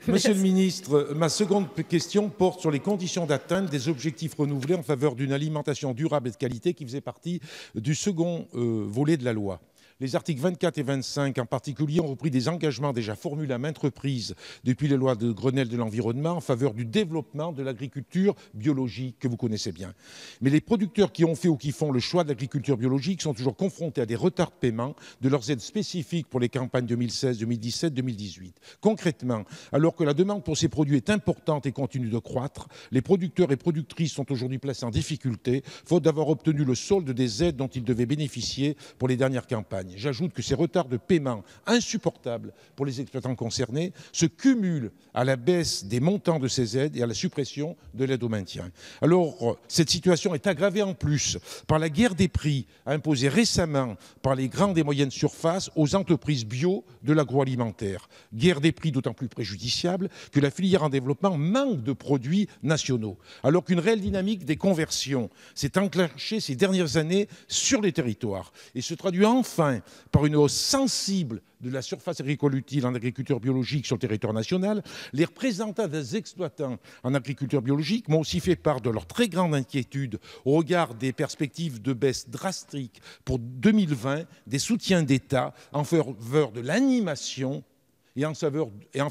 Monsieur le ministre, ma seconde question porte sur les conditions d'atteinte des objectifs renouvelés en faveur d'une alimentation durable et de qualité qui faisait partie du second volet de la loi. Les articles 24 et 25 en particulier ont repris des engagements déjà formulés à maintes reprises depuis les lois de Grenelle de l'environnement en faveur du développement de l'agriculture biologique que vous connaissez bien. Mais les producteurs qui ont fait ou qui font le choix de l'agriculture biologique sont toujours confrontés à des retards de paiement de leurs aides spécifiques pour les campagnes 2016, 2017, 2018. Concrètement, alors que la demande pour ces produits est importante et continue de croître, les producteurs et productrices sont aujourd'hui placés en difficulté faute d'avoir obtenu le solde des aides dont ils devaient bénéficier pour les dernières campagnes. J'ajoute que ces retards de paiement insupportables pour les exploitants concernés se cumulent à la baisse des montants de ces aides et à la suppression de l'aide au maintien. Alors, cette situation est aggravée en plus par la guerre des prix imposée récemment par les grandes et moyennes surfaces aux entreprises bio de l'agroalimentaire. Guerre des prix d'autant plus préjudiciable que la filière en développement manque de produits nationaux. Alors qu'une réelle dynamique des conversions s'est enclenchée ces dernières années sur les territoires et se traduit enfin par une hausse sensible de la surface agricole utile en agriculture biologique sur le territoire national, les représentants des exploitants en agriculture biologique m'ont aussi fait part de leur très grande inquiétude au regard des perspectives de baisse drastique pour 2020 des soutiens d'État en faveur de l'animation et en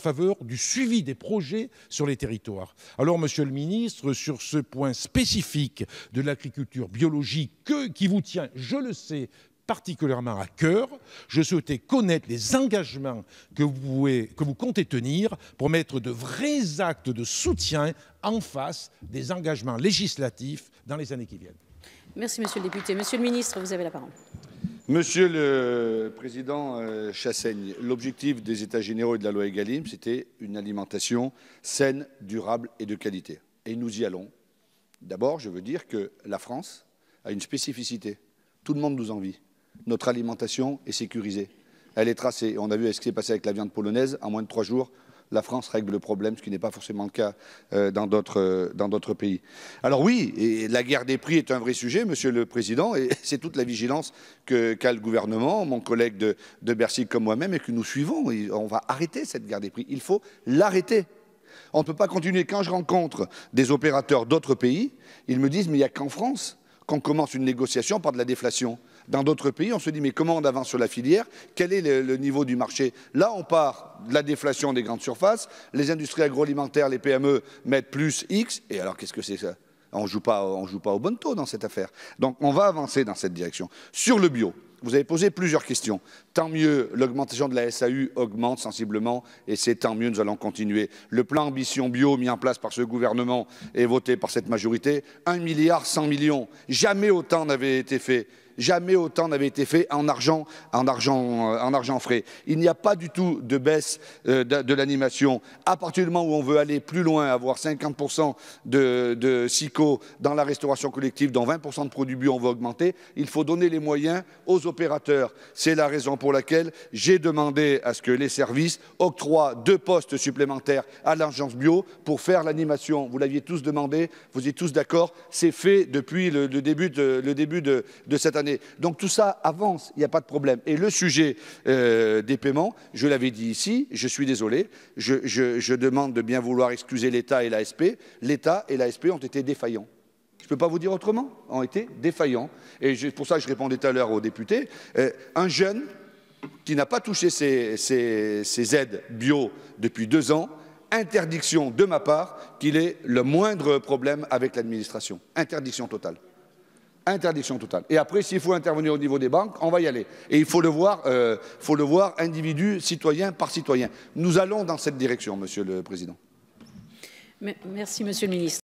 faveur du suivi des projets sur les territoires. Alors, Monsieur le Ministre, sur ce point spécifique de l'agriculture biologique qui vous tient, je le sais, particulièrement à cœur, je souhaitais connaître les engagements que vous comptez tenir pour mettre de vrais actes de soutien en face des engagements législatifs dans les années qui viennent. Merci, Monsieur le député. Monsieur le ministre, vous avez la parole. Monsieur le Président Chassaigne, l'objectif des États généraux et de la loi Egalim, c'était une alimentation saine, durable et de qualité. Et nous y allons. D'abord, je veux dire que la France a une spécificité. Tout le monde nous envie. Notre alimentation est sécurisée. Elle est tracée. On a vu ce qui s'est passé avec la viande polonaise. En moins de 3 jours, la France règle le problème, ce qui n'est pas forcément le cas dans d'autres pays. Alors oui, et la guerre des prix est un vrai sujet, Monsieur le Président, et c'est toute la vigilance qu'a le gouvernement, mon collègue de Bercy comme moi-même, et que nous suivons. Et on va arrêter cette guerre des prix. Il faut l'arrêter. On ne peut pas continuer. Quand je rencontre des opérateurs d'autres pays, ils me disent « mais il n'y a qu'en France qu'on commence une négociation par de la déflation ». Dans d'autres pays, on se dit mais comment on avance sur la filière? Quel est le niveau du marché? Là, on part de la déflation des grandes surfaces. Les industries agroalimentaires, les PME mettent plus X. Et alors, qu'est-ce que c'est ça? On ne joue pas au bon taux dans cette affaire. Donc, on va avancer dans cette direction. Sur le bio, vous avez posé plusieurs questions. Tant mieux, l'augmentation de la SAU augmente sensiblement et c'est tant mieux, nous allons continuer. Le plan Ambition Bio mis en place par ce gouvernement et voté par cette majorité, 1,1 milliard. Jamais autant n'avait été fait. Jamais autant n'avait été fait en argent frais. Il n'y a pas du tout de baisse de l'animation. À partir du moment où on veut aller plus loin, avoir 50% de SICO dans la restauration collective, dont 20% de produits bio on va augmenter, il faut donner les moyens aux opérateurs. C'est la raison pour laquelle j'ai demandé à ce que les services octroient 2 postes supplémentaires à l'agence bio pour faire l'animation. Vous l'aviez tous demandé, vous êtes tous d'accord, c'est fait depuis le début de cette année. Donc tout ça avance, il n'y a pas de problème. Et le sujet des paiements, je l'avais dit ici, je suis désolé, je demande de bien vouloir excuser l'État et l'ASP. L'État et l'ASP ont été défaillants. Je ne peux pas vous dire autrement, ont été défaillants. Et pour ça que je répondais tout à l'heure aux députés, un jeune qui n'a pas touché ses aides bio depuis 2 ans, interdiction de ma part qu'il ait le moindre problème avec l'administration. Interdiction totale. Interdiction totale. Et après, s'il faut intervenir au niveau des banques, on va y aller. Et il faut le voir individu, citoyen par citoyen. Nous allons dans cette direction, Monsieur le Président. Merci, Monsieur le Ministre.